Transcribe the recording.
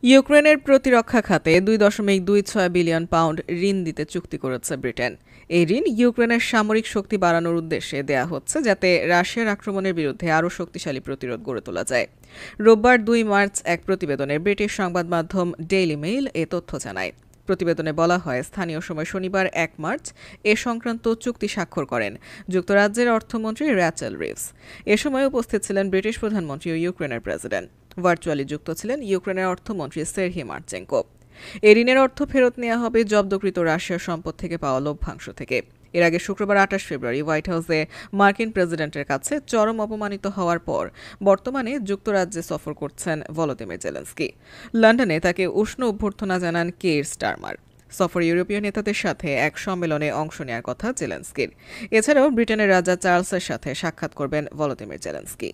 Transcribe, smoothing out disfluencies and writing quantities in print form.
ইউক্রেনের প্রতিরক্ষা খাতে 2.26 বিলিয়ন পাউন্ড ঋণ দিতে চুক্তি করেছে ব্রিটেন। এই ঋণ ইউক্রেনের সামরিক শক্তি বাড়ানোর উদ্দেশ্যে দেয়া হচ্ছে, যাতে রাশিয়ার আক্রমণের বিরুদ্ধে আরও শক্তিশালী প্রতিরোধ গড়ে তোলা যায়। রোববার 2 মার্চ এক প্রতিবেদনে ব্রিটিশ সংবাদ মাধ্যম ডেইলি মেইল এ তথ্য জানায়। প্রতিবেদনে বলা হয়, স্থানীয় সময় শনিবার 1 মার্চ এ সংক্রান্ত চুক্তি স্বাক্ষর করেন যুক্তরাজ্যের অর্থমন্ত্রী র্যাচেল রিভস। এ সময় উপস্থিত ছিলেন ব্রিটিশ প্রধানমন্ত্রী ও ইউক্রেনের প্রেসিডেন্ট। ভার্চুয়ালি যুক্ত ছিলেন ইউক্রেনের অর্থমন্ত্রী সের্হি মার্চেঙ্কো। এই ঋণের অর্থ ফেরত নেওয়া হবে জব্দকৃত রাশিয়ার সম্পদ থেকে পাওয়া লভ্যাংশ থেকে। এর আগে শুক্রবার 28 ফেব্রুয়ারি হোয়াইট হাউসে মার্কিন প্রেসিডেন্টের কাছে চরম অপমানিত হওয়ার পর বর্তমানে যুক্তরাজ্যে সফর করছেন ভলোদিমির জেলেনস্কি। লন্ডনে তাকে উষ্ণ অভ্যর্থনা জানান কেইর স্টারমার। সফর ইউরোপীয় নেতাদের সাথে এক সম্মেলনে অংশ নেওয়ার কথা জেলেনস্কির। এছাড়াও ব্রিটেনের রাজা চার্লসের সাথে সাক্ষাৎ করবেন ভলোদিমির জেলেনস্কি।